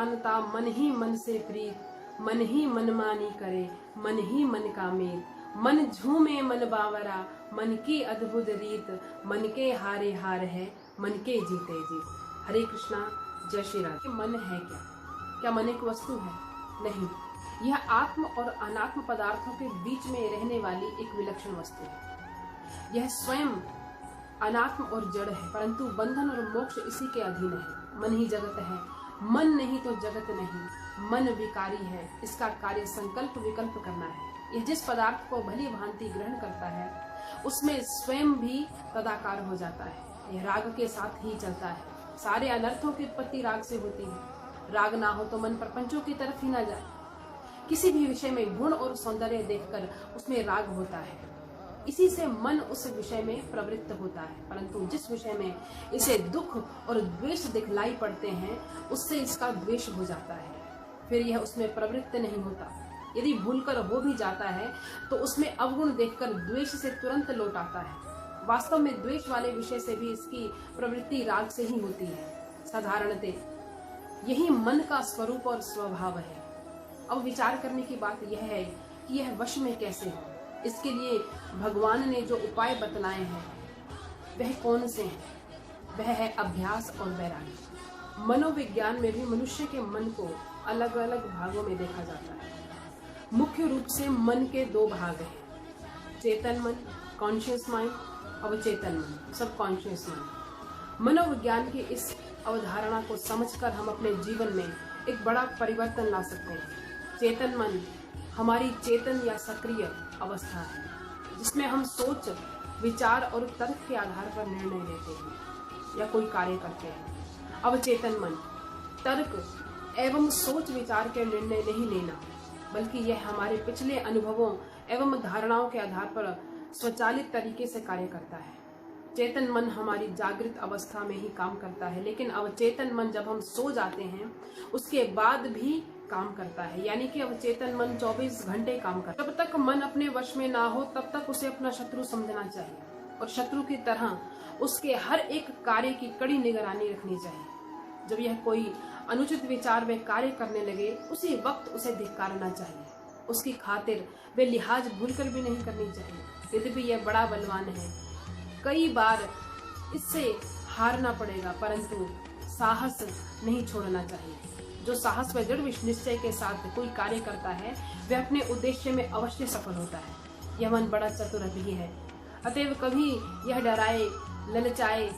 जानता मन ही मन से प्रीत, मन ही मनमानी करे, मन ही मन का मेल, मन झूमे मन बावरा, मन की अद्भुत रीत, मन के हारे हार है, मन के जीते जीत। हरे कृष्णा, जय श्री राम। मन है क्या? क्या मन एक वस्तु है? नहीं, यह आत्म और अनात्म पदार्थों के बीच में रहने वाली एक विलक्षण वस्तु है। यह स्वयं अनात्म और जड़ है, परंतु बंधन और मोक्ष इसी के अधीन है। मन ही जगत है, मन नहीं तो जगत नहीं। मन विकारी है, इसका कार्य संकल्प विकल्प करना है। यह जिस पदार्थ को भली भांति ग्रहण करता है उसमें स्वयं भी तदाकार हो जाता है। यह राग के साथ ही चलता है। सारे अनर्थों की उत्पत्ति राग से होती है। राग ना हो तो मन प्रपंचों की तरफ ही ना जाए। किसी भी विषय में गुण और सौंदर्य देखकर उसमें राग होता है, इसी से मन उस विषय में प्रवृत्त होता है। परंतु जिस विषय में इसे दुख और द्वेष दिखलाई पड़ते हैं उससे इसका द्वेष हो जाता है, फिर यह उसमें प्रवृत्त नहीं होता। यदि भूलकर हो भी जाता है तो उसमें अवगुण देखकर द्वेष से तुरंत लौट आता है। वास्तव में द्वेष वाले विषय से भी इसकी प्रवृत्ति राग से ही होती है। साधारणतः यही मन का स्वरूप और स्वभाव है। अब विचार करने की बात यह है कि यह वश में कैसे हो। इसके लिए भगवान ने जो उपाय बतलाए हैं वह कौन से हैं? वह है अभ्यास और वैराग्य। मनोविज्ञान में भी मनुष्य के मन को अलग अलग भागों में देखा जाता है। मुख्य रूप से मन के दो भाग हैं, चेतन मन कॉन्शियस माइंड, अवचेतन मन सबकॉन्शियस माइंड। मनोविज्ञान की इस अवधारणा को समझकर हम अपने जीवन में एक बड़ा परिवर्तन ला सकते हैं। चेतन मन हमारी चेतन या सक्रिय अवस्था है, जिसमें हम सोच विचार और तर्क के आधार पर निर्णय लेते हैं या कोई कार्य करते हैं। अवचेतन मन तर्क एवं सोच विचार के निर्णय नहीं लेना, बल्कि यह हमारे पिछले अनुभवों एवं धारणाओं के आधार पर स्वचालित तरीके से कार्य करता है। चेतन मन हमारी जागृत अवस्था में ही काम करता है, लेकिन अवचेतन मन जब हम सो जाते हैं उसके बाद भी काम करता है। यानी कि अवचेतन मन 24 घंटे काम करता है। जब तक मन अपने वश में ना हो तब तक उसे अपना शत्रु समझना चाहिए और शत्रु की तरह उसके हर एक कार्य की कड़ी निगरानी रखनी चाहिए। जब यह कोई अनुचित विचार वे कार्य करने लगे उसी वक्त उसे धिक्कारना चाहिए। उसकी खातिर वे लिहाज भूलकर भी नहीं करनी चाहिए। यद्यपि यह बड़ा बलवान है, कई बार इससे हारना पड़ेगा, परंतु साहस नहीं छोड़ना चाहिए। जो साहस व दृढ़ निश्चय के साथ कोई कार्य करता है वह अपने उद्देश्य में अवश्य सफल होता है। यह मन बड़ा चतुर भी है, अतएव कभी यह डराए ललचाए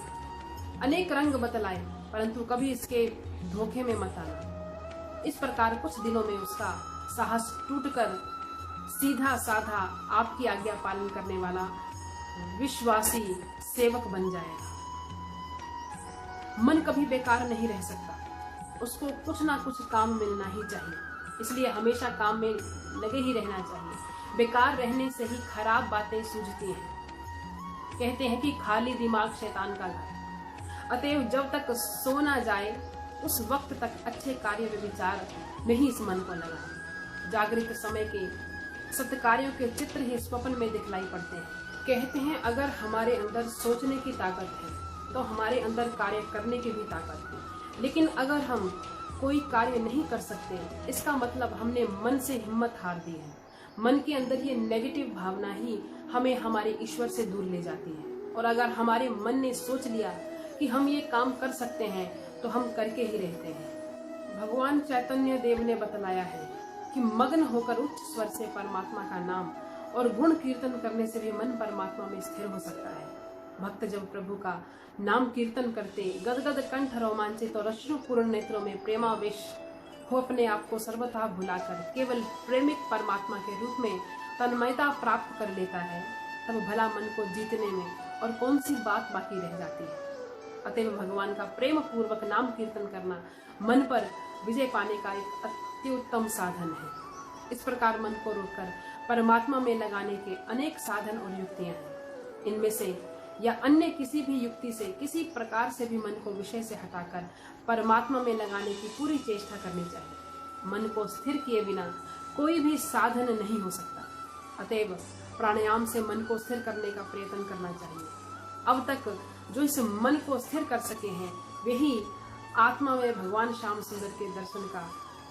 अनेक रंग बतलाए, परंतु कभी इसके धोखे में मत आना। इस प्रकार कुछ दिनों में उसका साहस टूटकर सीधा साधा आपकी आज्ञा पालन करने वाला विश्वासी सेवक बन जाएगा। मन कभी बेकार नहीं रह सकता, उसको कुछ ना कुछ काम मिलना ही चाहिए, इसलिए हमेशा काम में लगे ही रहना चाहिए। बेकार रहने से ही खराब बातें सूझती हैं। कहते हैं कि खाली दिमाग शैतान का घर। अतएव जब तक सो ना जाए उस वक्त तक अच्छे कार्य व विचार में ही इस मन को लगाएं। जागृत समय के सत्कार्यों के चित्र ही स्वप्न में दिखलाई पड़ते हैं। कहते हैं अगर हमारे अंदर सोचने की ताकत है तो हमारे अंदर कार्य करने की भी ताकत है, लेकिन अगर हम कोई कार्य नहीं कर सकते इसका मतलब हमने मन से हिम्मत हार दी है। मन के अंदर ये नेगेटिव भावना ही हमें हमारे ईश्वर से दूर ले जाती है। और अगर हमारे मन ने सोच लिया कि हम ये काम कर सकते हैं तो हम करके ही रहते हैं। भगवान चैतन्य देव ने बतलाया है कि मग्न होकर उच्च स्वर से परमात्मा का नाम और गुण कीर्तन करने से भी मन परमात्मा में स्थिर हो सकता है। भक्त जब प्रभु का नाम कीर्तन करते गदगद कंठ रोमांचित और अश्रुपूर्ण नेत्रों में प्रेमावेश हो अपने आप को सर्वथा भुलाकर केवल प्रेमिक परमात्मा के रूप में तन्मयता प्राप्त कर लेता है, तब भला मन को जीतने में और कौन सी बात बाकी रह जाती है। अतएव भगवान का प्रेम पूर्वक नाम कीर्तन करना मन पर विजय पाने का एक अत्युत्तम साधन है। इस प्रकार मन को रोककर परमात्मा में लगाने के अनेक साधन और युक्तियां हैं। इनमें से या अन्य किसी भी युक्ति से किसी प्रकार से भी मन को विषय से हटाकर परमात्मा में लगाने की पूरी चेष्टा करनी चाहिए। मन को स्थिर किए बिना कोई भी साधन नहीं हो सकता। अतएव प्राणायाम से मन को स्थिर करने का प्रयत्न करना चाहिए। अब तक जो इस मन को स्थिर कर सके हैं वही आत्मा में भगवान श्याम सुंदर के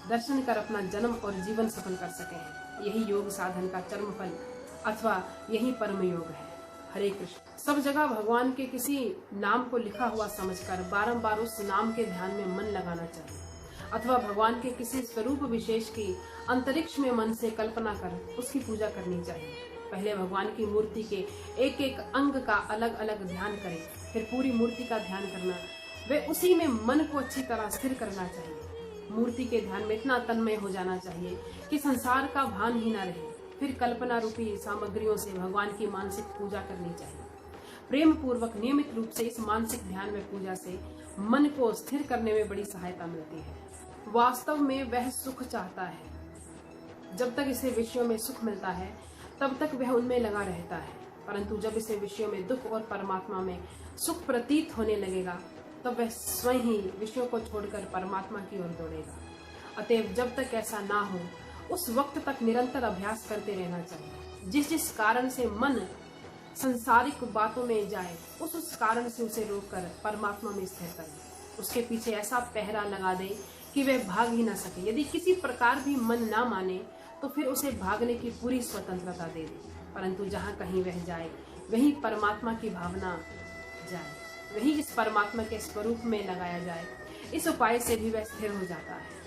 दर्शन कर अपना जन्म और जीवन सफल कर सके। यही योग साधन का चरम फल अथवा यही परम योग है। हरे कृष्ण। सब जगह भगवान के किसी नाम को लिखा हुआ समझकर बारंबार उस नाम के ध्यान में मन लगाना चाहिए, अथवा भगवान के किसी स्वरूप विशेष की अंतरिक्ष में मन से कल्पना कर उसकी पूजा करनी चाहिए। पहले भगवान की मूर्ति के एक एक अंग का अलग अलग ध्यान करें, फिर पूरी मूर्ति का ध्यान करना, वे उसी में मन को अच्छी तरह स्थिर करना चाहिए। मूर्ति के ध्यान में इतना तन्मय हो जाना चाहिए कि संसार का भान ही न रहे। फिर कल्पना रूपी सामग्रियों से भगवान की मानसिक पूजा करनी चाहिए। प्रेम पूर्वक नियमित रूप से इस मानसिक ध्यान में पूजा से मन को स्थिर करने में बड़ी सहायता मिलती है। वास्तव में वह सुख चाहता है। जब तक इसे विषयों में सुख मिलता है तब तक वह उनमें लगा रहता है, परंतु जब इसे विषयों में दुख और परमात्मा में सुख प्रतीत होने लगेगा तब वह स्वयं ही विषयों को छोड़कर परमात्मा की ओर दौड़ेगा। अतएव जब तक ऐसा ना हो उस वक्त तक निरंतर अभ्यास करते रहना चाहिए। जिस जिस कारण से मन संसारिक बातों में जाए उस कारण से उसे रोककर परमात्मा में स्थिर करे। उसके पीछे ऐसा पहरा लगा दे कि वह भाग ही ना सके। यदि किसी प्रकार भी मन ना माने तो फिर उसे भागने की पूरी स्वतंत्रता दे दे, परंतु जहाँ कहीं वह जाए वहीं परमात्मा की भावना जाए, वही इस परमात्मा के स्वरूप में लगाया जाए। इस उपाय से भी वह स्थिर हो जाता है।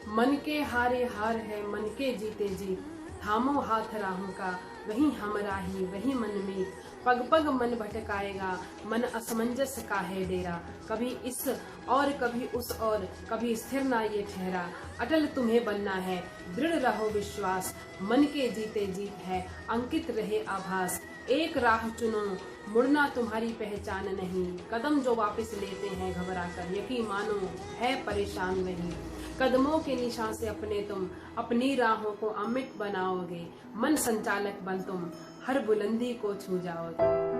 मन के हारे हार है, मन के जीते जीत, थामो हाथ राहों का, वही हमरा ही वही मन में, पग पग मन भटकाएगा, मन असमंजस का है डेरा, कभी इस और कभी उस और, कभी स्थिर ना ये ठहरा, अटल तुम्हें बनना है, दृढ़ रहो विश्वास, मन के जीते जीत है, अंकित रहे आभास, एक राह चुनो, मुड़ना तुम्हारी पहचान नहीं, कदम जो वापस लेते हैं घबरा कर, यकीन मानो है परेशान वही, कदमों के निशान से अपने तुम अपनी राहों को अमिट बनाओगे, मन संचालक बन तुम हर बुलंदी को छू जाओगे।